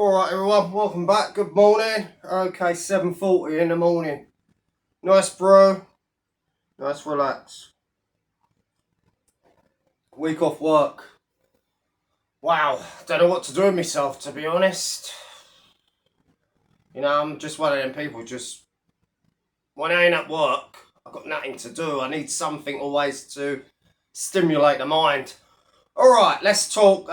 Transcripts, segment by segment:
Alright everyone, welcome back, good morning. Okay, 7:40 in the morning. Nice brew, nice relax. Week off work. Wow, don't know what to do with myself, to be honest. You know, I'm just one of them people, just when I ain't at work, I've got nothing to do. I need something always to stimulate the mind. Alright, let's talk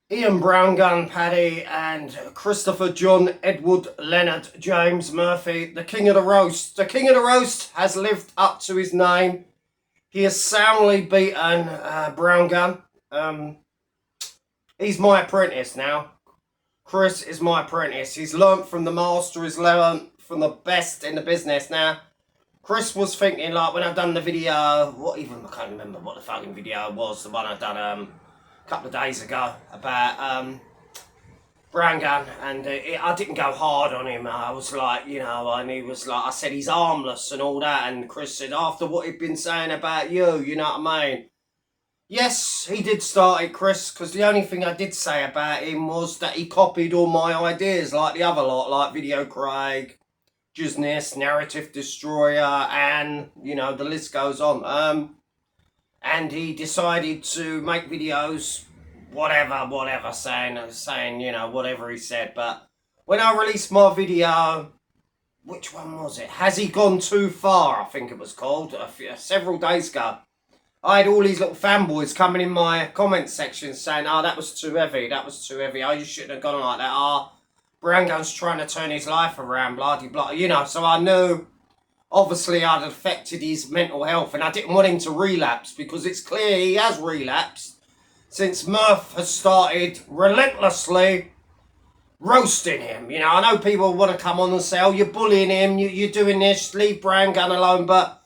Ian Browngun Paddy and Christopher John Edward Leonard James Murphy, the King of the Roast. The King of the Roast has lived up to his name. He has soundly beaten Browngun. He's my apprentice now. Chris is my apprentice. He's learnt from the master. He's learnt from the best in the business now. Chris was thinking, like, when I've done the video, I can't remember what the fucking video was, the one I've done couple of days ago about Browngun, and I didn't go hard on him. I was like, you know, and he was like, I said he's harmless and all that, and Chris said, after what he'd been saying about you know what I mean? Yes, he did start it, Chris, because the only thing I did say about him was that he copied all my ideas, like the other lot, like Video Craig, Jiznis, Narrative Destroyer, and, you know, the list goes on. And he decided to make videos, whatever, saying, you know, whatever he said. But when I released my video, which one was it? Has He Gone Too Far, I think it was called, several days ago. I had all these little fanboys coming in my comment section saying, oh, that was too heavy, oh, you shouldn't have gone like that, oh, Browngun's trying to turn his life around, blah, you know, so I knew obviously I'd affected his mental health, and I didn't want him to relapse, because it's clear he has relapsed since Murph has started relentlessly roasting him. You know, I know people want to come on and say, oh, you're bullying him, you're doing this, leave Browngun alone, but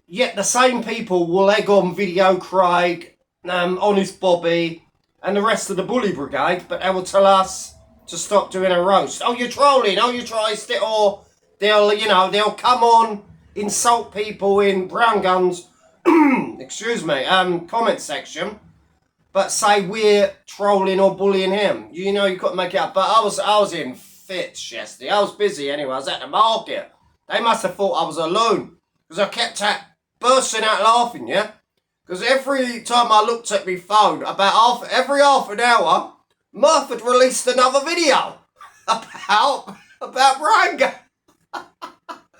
yet the same people will egg on Video Craig, Honest Bobby, and the rest of the bully brigade, but they will tell us to stop doing a roast. Oh, you're trolling, oh, you triced it, or they'll come on, insult people in Browngun's, comment section, but say we're trolling or bullying him. You know, you've got to make it up. But I was in fits yesterday. I was busy anyway. I was at the market. They must have thought I was a loon, because I kept bursting out laughing, yeah? Because every time I looked at my phone, every half an hour, Murph had released another video about Browngun.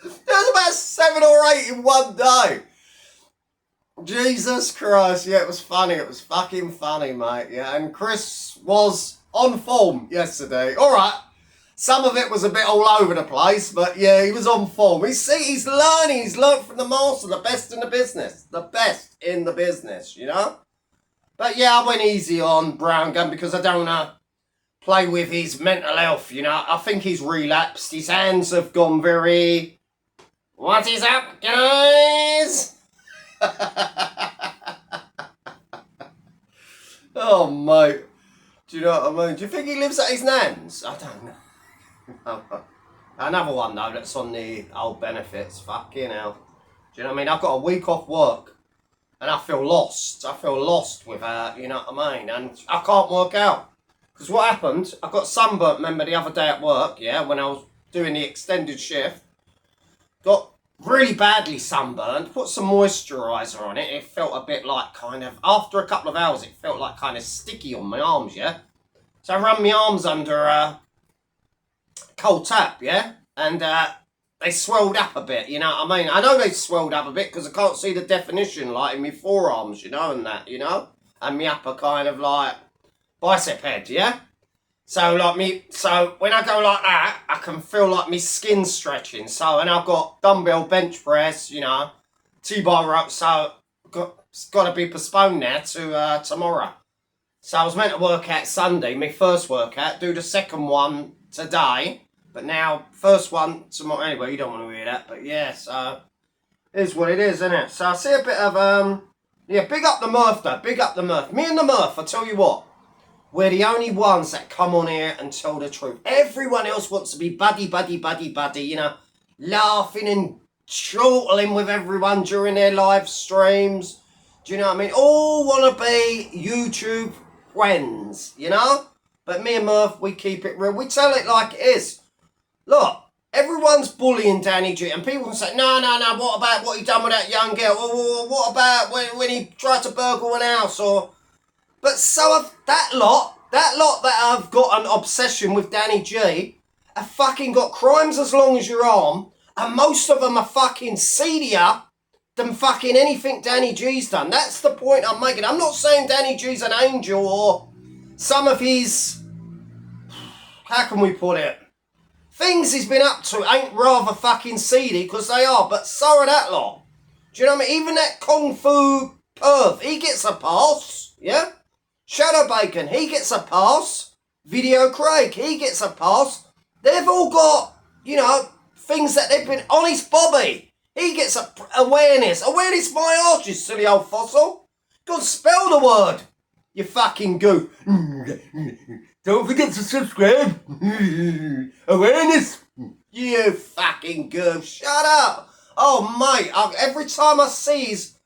There was about 7 or 8 in one day. Jesus Christ, yeah, it was funny. It was fucking funny, mate, yeah. And Chris was on form yesterday. All right, some of it was a bit all over the place, but yeah, he was on form. He's learning. He's learned from the master, the best in the business. The best in the business, you know? But yeah, I went easy on Browngun because I don't want to play with his mental health, you know? I think he's relapsed. His hands have gone very... What is up, guys? Oh, mate. Do you know what I mean? Do you think he lives at his nan's? I don't know. Another one, though, that's on the old benefits. Fucking hell. Do you know what I mean? I've got a week off work, and I feel lost. I feel lost with her, you know what I mean? And I can't work out. Because what happened, I got sunburnt, remember, the other day at work, yeah, when I was doing the extended shift. Got really badly sunburned, put some moisturiser on it. It felt a bit like kind of, after a couple of hours, it felt like kind of sticky on my arms, yeah? So I ran my arms under a cold tap, yeah? And they swelled up a bit, you know what I mean? I know they swelled up a bit because I can't see the definition, like, in my forearms, you know, and that, you know? And my upper kind of, like, bicep head, yeah? So when I go like that, I can feel like my skin stretching. So, and I've got dumbbell bench press, you know, T-bar rope. So it's got to be postponed now to tomorrow. So I was meant to work out Sunday, my first workout, do the second one today. But now, first one tomorrow. Anyway, you don't want to hear that. But yeah, so it is what it is, isn't it? So I see a bit of, big up the Murph though. Big up the Murph. Me and the Murph, I tell you what. We're the only ones that come on here and tell the truth. Everyone else wants to be buddy, you know, laughing and chortling with everyone during their live streams. Do you know what I mean? All want to be YouTube friends, you know? But me and Murph, we keep it real. We tell it like it is. Look, everyone's bullying Danny G, and people can say, no, what about what he done with that young girl? Or what about when he tried to burgle an house? But so have that lot that have got an obsession with Danny G, have fucking got crimes as long as your arm, and most of them are fucking seedier than fucking anything Danny G's done. That's the point I'm making. I'm not saying Danny G's an angel or some of his, how can we put it, things he's been up to ain't rather fucking seedy, because they are, but so are that lot. Do you know what I mean? Even that Kung Fu perv, he gets a pass, yeah? Shadow Bacon, he gets a pass. Video Craig, he gets a pass. They've all got, you know, things that they've been... Honest Bobby, he gets a awareness. Awareness my arse, you silly old fossil. Go and spell the word, you fucking goof. Don't forget to subscribe. Awareness. You fucking goof. Shut up. Oh, mate, every time I see his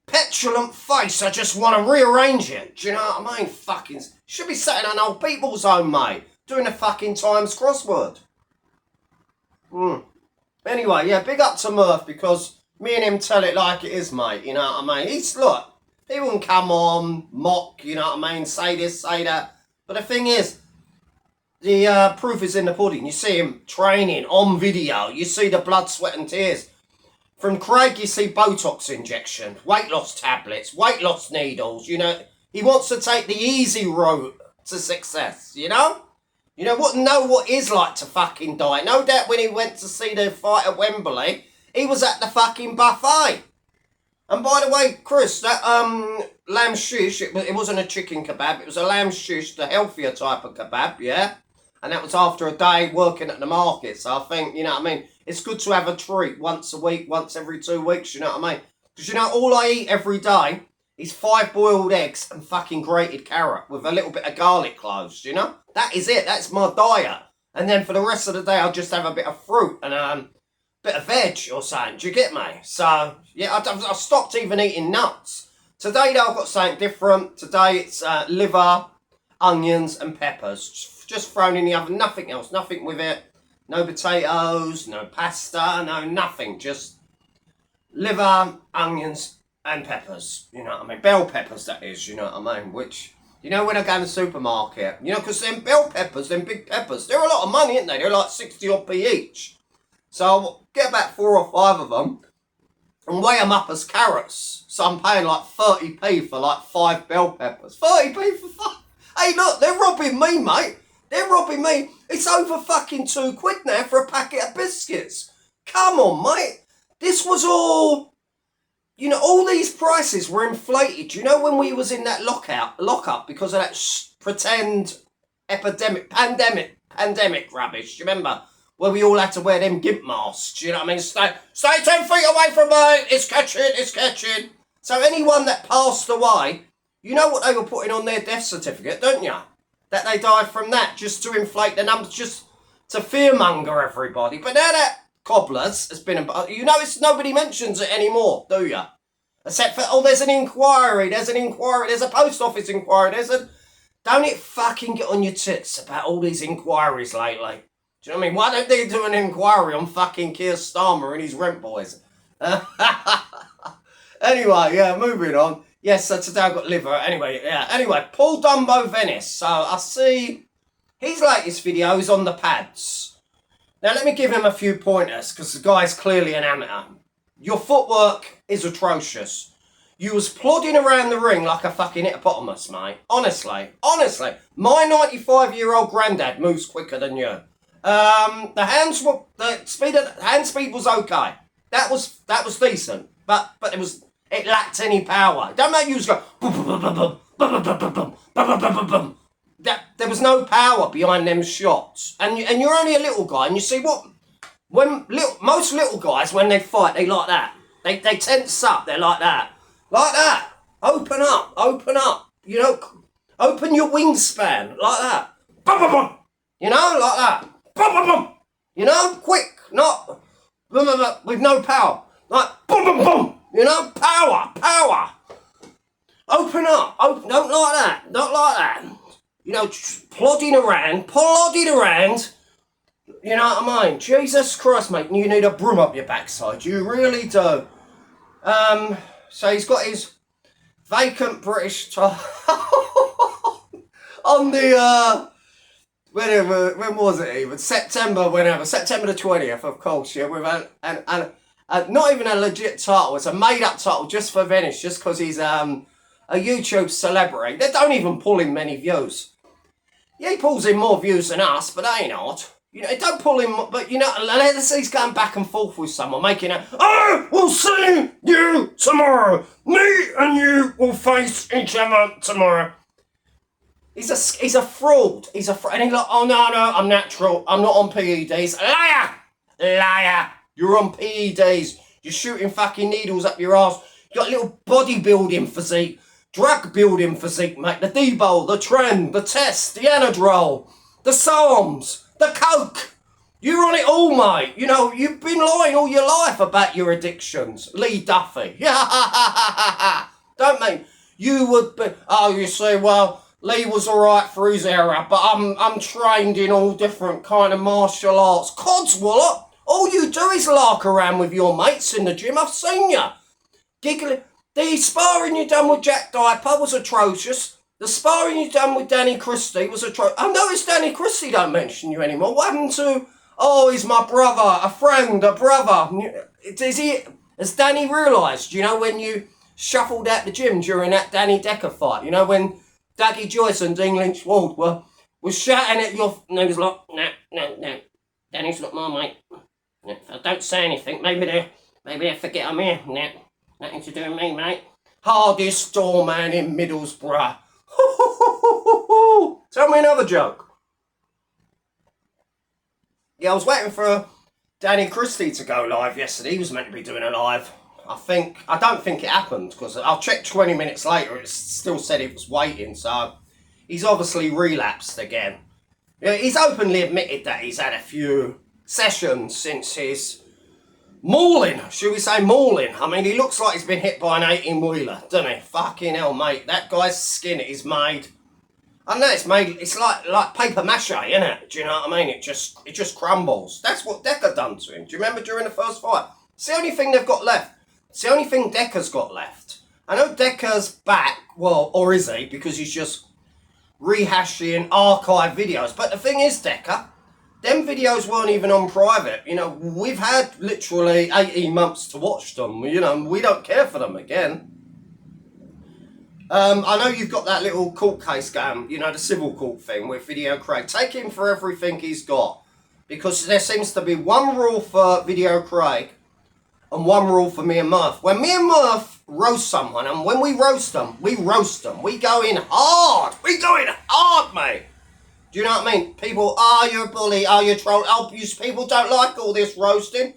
petulant face, I just want to rearrange it. Do you know what I mean? Fucking... Should be sitting on old people's home, mate, doing a fucking Times crossword. Anyway, yeah, big up to Murph, because me and him tell it like it is, mate. You know what I mean? Look, people can come on, mock, you know what I mean, say this, say that. But the thing is, the proof is in the pudding. You see him training on video. You see the blood, sweat and tears. From Craig, you see Botox injection, weight loss tablets, weight loss needles. You know, he wants to take the easy road to success, you know? You know what it's like to fucking die. No doubt when he went to see the fight at Wembley, he was at the fucking buffet. And by the way, Chris, that lamb shish, it wasn't a chicken kebab, it was a lamb shish, the healthier type of kebab, yeah? And that was after a day working at the market. So I think, you know what I mean, it's good to have a treat once a week, once every 2 weeks, you know what I mean? Because, you know, all I eat every day is 5 boiled eggs and fucking grated carrot with a little bit of garlic cloves, you know? That is it. That's my diet. And then for the rest of the day, I'll just have a bit of fruit and a bit of veg or something. Do you get me? So, yeah, I stopped even eating nuts. Today, though, I've got something different. Today, it's liver, onions and peppers. Just thrown in the oven. Nothing else. Nothing with it. No potatoes, no pasta, no nothing. Just liver, onions and peppers. You know what I mean? Bell peppers, that is. You know what I mean? Which... You know, when I go in the supermarket, you know, because them bell peppers, them big peppers, they're a lot of money, aren't they? They're like 60 odd p each. So I'll get about 4 or 5 of them and weigh them up as carrots. So I'm paying like 30p for like 5 bell peppers. 30p for 5? Hey, look, they're robbing me, mate. They're robbing me. It's over fucking £2 now for a packet of biscuits. Come on, mate. This was all... You know, all these prices were inflated. You know, when we was in that lockup because of that pretend pandemic rubbish. Do you remember? Where we all had to wear them gimp masks. Do you know what I mean? Stay 10 feet away from me. It's catching. So anyone that passed away, you know what they were putting on their death certificate, don't you? That they died from that, just to inflate the numbers, just to fearmonger everybody. But now that Cobblers has been, you notice nobody mentions it anymore, do you? Except for, there's an inquiry, there's a post office inquiry, don't it fucking get on your tits about all these inquiries lately? Do you know what I mean? Why don't they do an inquiry on fucking Keir Starmer and his rent boys? Anyway, yeah, moving on. Yes, so today I've got liver. Anyway, Paul Dumbo Venice. So I see his latest video is on the pads. Now, let me give him a few pointers, because the guy's clearly an amateur. Your footwork is atrocious. You was plodding around the ring like a fucking hippopotamus, mate. Honestly. My 95-year-old granddad moves quicker than you. The hand speed was okay. That was decent. But it lacked any power. Don't make you just go... There was no power behind them shots. And you're only a little guy, and you see what... Most little guys, when they fight, they like that. They tense up, they're like that. Like that. Open up. You know, open your wingspan, like that. You know, like that. You know, quick, not... with no power. Like, you know, power. Open up. Don't like that. You know, plodding around. You know what I mean? Jesus Christ, mate, you need a broom up your backside. You really do. So he's got his vacant British title on the, when was it even? September the 20th, of course, yeah, with not even a legit title, it's a made-up title just for Venice, just because he's a YouTube celebrity. They don't even pull in many views. Yeah, he pulls in more views than us, but they not. You know, it don't pull him, but you know, let's say he's going back and forth with someone, making a, I will see you tomorrow. Me and you will face each other tomorrow. He's a fraud. And he's like, oh no, I'm natural. I'm not on PEDs. Liar. You're on PEDs. You're shooting fucking needles up your ass. You got a little bodybuilding physique, drug building physique, mate. The Debo, the Trend, the Test, the Anadrol, the Psalms. The coke! You're on it all, mate. You know, you've been lying all your life about your addictions. Lee Duffy. Don't mean you would be, oh, you say, well, Lee was alright for his era, but I'm trained in all different kind of martial arts. Codswallop! All you do is lark around with your mates in the gym. I've seen you. Giggling. The sparring you done with Jack Diper was atrocious. The sparring you done with Danny Christie was atrocious. I noticed Danny Christie don't mention you anymore. What happened to, oh, he's my brother, a friend, a brother? Has Danny realised, you know, when you shuffled out the gym during that Danny Decker fight, you know, when Dougie Joyce and Dean Lynch Ward were shouting at your, and he was like, no, Danny's not my mate. If I don't say anything, maybe they forget I'm here. No, nothing to do with me, mate. Hardest doorman in Middlesbrough. Tell me another joke. Yeah, I was waiting for Danny Christie to go live yesterday. He was meant to be doing a live. I don't think it happened, because I'll check 20 minutes later. It still said it was waiting, so he's obviously relapsed again. Yeah, he's openly admitted that he's had a few sessions since his mauling. Should we say mauling? I mean, he looks like he's been hit by an 18-wheeler, doesn't he? Fucking hell, mate. That guy's skin is made... I know it's made... It's like paper mache, isn't it? Do you know what I mean? It just crumbles. That's what Decker done to him. Do you remember during the first fight? It's the only thing they've got left. It's the only thing Decker's got left. I know Decker's back, well, or is he? Because he's just rehashing archive videos. But the thing is, Decker, them videos weren't even on private. You know, we've had literally 18 months to watch them. You know, we don't care for them again. I know you've got that little court case going, you know, the civil court thing with Video Craig. Take him for everything he's got. Because there seems to be one rule for Video Craig and one rule for me and Murph. When me and Murph roast someone, and when we roast them. We go in hard. We go in hard, mate. Do you know what I mean? People, you're a bully, you're a troll, people don't like all this roasting.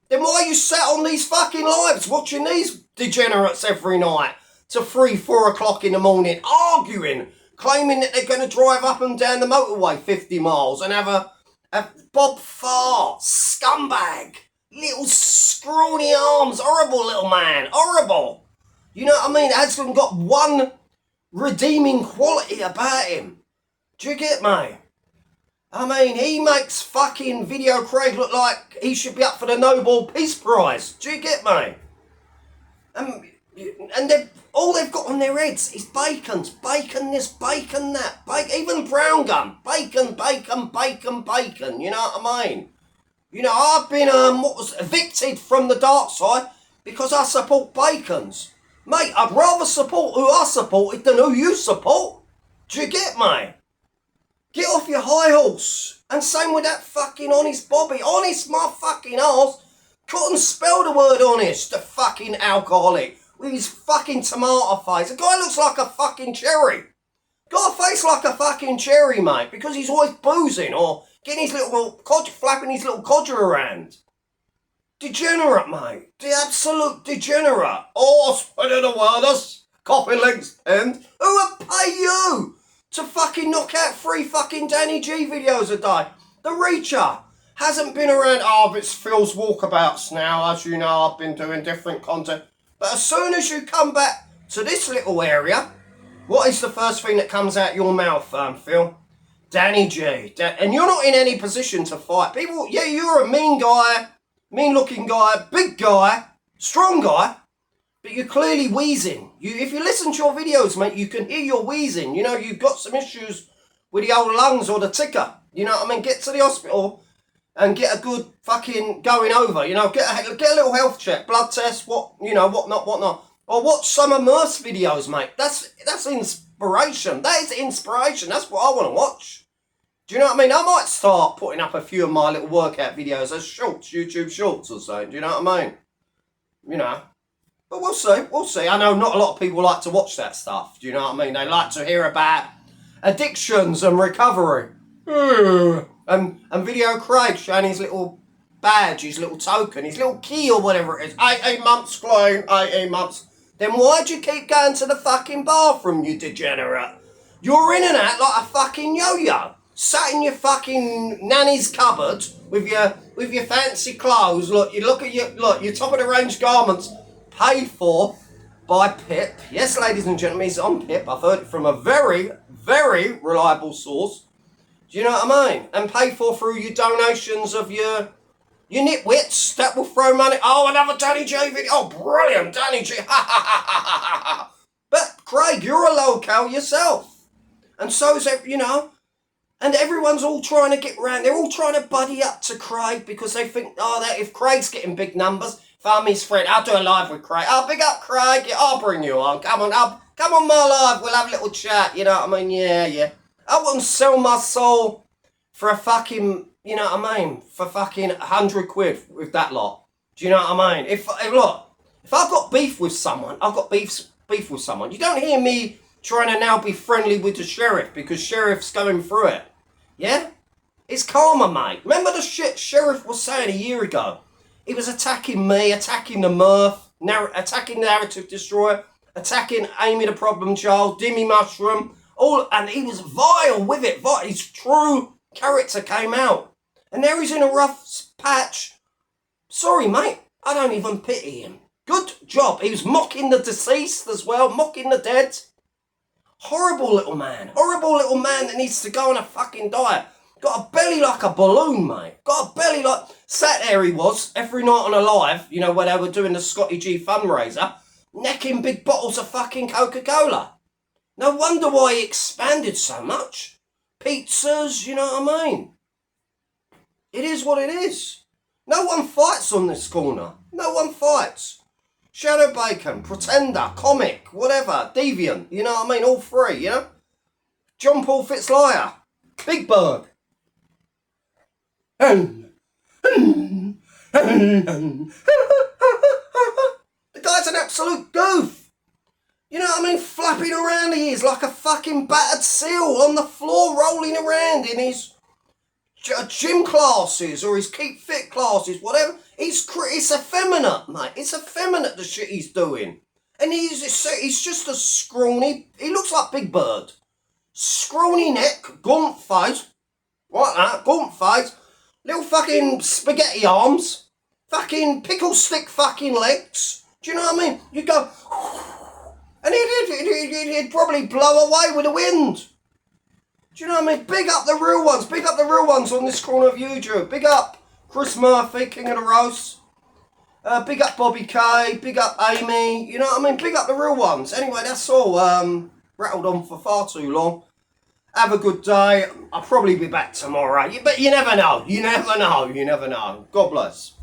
Then why are you sat on these fucking lives watching these degenerates every night to 3-4 o'clock in the morning, arguing, claiming that they're going to drive up and down the motorway 50 miles and have a Bob Fart, scumbag, little scrawny arms, horrible little man, horrible. You know what I mean? Hasn't got one redeeming quality about him. Do you get me? I mean, he makes fucking Video Craig look like he should be up for the Nobel Peace Prize. Do you get me? And all they've got on their heads is bacons. Bacon this, bacon that. Even Brown Gum. Bacon. You know what I mean? You know, I've been evicted from the dark side because I support bacons. Mate, I'd rather support who I supported than who you support. Do you get me? Get off your high horse. And same with that fucking Honest Bobby. Honest my fucking arse. Couldn't spell the word honest, the fucking alcoholic. With his fucking tomato face. The guy looks like a fucking cherry. Got a face like a fucking cherry, mate. Because he's always boozing or getting his little flapping his little codger around. Degenerate, mate. The absolute degenerate. Spread of the wildest. Coffee legs and who would pay you to fucking knock out 3 fucking Danny G videos a day? The Reacher hasn't been around. It's Phil's walkabouts now. As you know, I've been doing different content. But as soon as you come back to this little area, What is the first thing that comes out your mouth, Phil? Danny G. And you're not in any position to fight. People, yeah, you're a mean guy, mean-looking guy, big guy, strong guy, but you're clearly wheezing. If you listen to your videos, mate, you can hear you're wheezing. You know, you've got some issues with the old lungs or the ticker. You know what I mean? Get to the hospital and get a good fucking going over. You know, get a little health check, blood test, whatnot. Or watch some of Murph's videos, mate. That's inspiration. That is inspiration. That's what I want to watch. Do you know what I mean? I might start putting up a few of my little workout videos as shorts, YouTube shorts or so. Do you know what I mean? You know. But we'll see. We'll see. I know not a lot of people like to watch that stuff. Do you know what I mean? They like to hear about addictions and recovery. And Video Craig showing his little badge, his little token, his little key or whatever it is. 18 months clean, 18 months. Then why'd you keep going to the fucking bathroom, you degenerate? You're in and out like a fucking yo-yo. Sat in your fucking nanny's cupboard with your fancy clothes. Look, you look at your top of the range garments paid for by Pip. Yes, ladies and gentlemen, he's on Pip. I've heard it from a very, very reliable source. Do you know what I mean? And paid for through your donations of your nitwits that will throw money. Oh, another Danny J video. Oh, brilliant, Danny J. But, Craig, you're a locale yourself. And so's, you know, and everyone's all trying to get round. They're all trying to buddy up to Craig because they think, that if Craig's getting big numbers, if I'm his friend, I'll do a live with Craig. Oh, big up, Craig. Yeah, I'll bring you on. Come on my live. We'll have a little chat. You know what I mean? Yeah. I wouldn't sell my soul for a fucking... You know what I mean? For fucking 100 quid with that lot. Do you know what I mean? If I've got beef with someone, I've got beef with someone. You don't hear me trying to now be friendly with the sheriff because sheriff's going through it. Yeah? It's karma, mate. Remember the shit sheriff was saying a year ago? He was attacking me, attacking the Murph, attacking Narrative Destroyer, attacking Amy the Problem Child, Dimmy Mushroom, and he was vile with it. His true character came out. And now he's in a rough patch. Sorry, mate. I don't even pity him. Good job. He was mocking the deceased as well, mocking the dead. Horrible little man. Horrible little man that needs to go on a fucking diet. Got a belly like a balloon, mate. Got a belly like... Sat there he was, every night on a live, you know, when they were doing the Scotty G fundraiser, necking big bottles of fucking Coca-Cola. No wonder why he expanded so much. Pizzas, you know what I mean? It is what it is. No one fights on this corner. No one fights. Shadow Bacon, Pretender, Comic, whatever, Deviant, you know what I mean? All three, you know? John Paul Fitzliar, Big Bird. The guy's an absolute goof. You know what I mean? Flapping around he is like a fucking battered seal on the floor, rolling around in his gym classes or his keep fit classes, whatever. It's effeminate, mate. It's effeminate, the shit he's doing. And he's just a scrawny... He looks like Big Bird. Scrawny neck, gaunt face. Like that, gaunt face. Little fucking spaghetti arms. Fucking pickle stick fucking legs. Do you know what I mean? You go... And he'd probably blow away with the wind. Do you know what I mean? Big up the real ones. Big up the real ones on this corner of YouTube. Big up Chris Murphy, King of the Roast. Big up Bobby K. Big up Amy. You know what I mean? Big up the real ones. Anyway, that's all. Rattled on for far too long. Have a good day. I'll probably be back tomorrow. But you never know. You never know. You never know. God bless.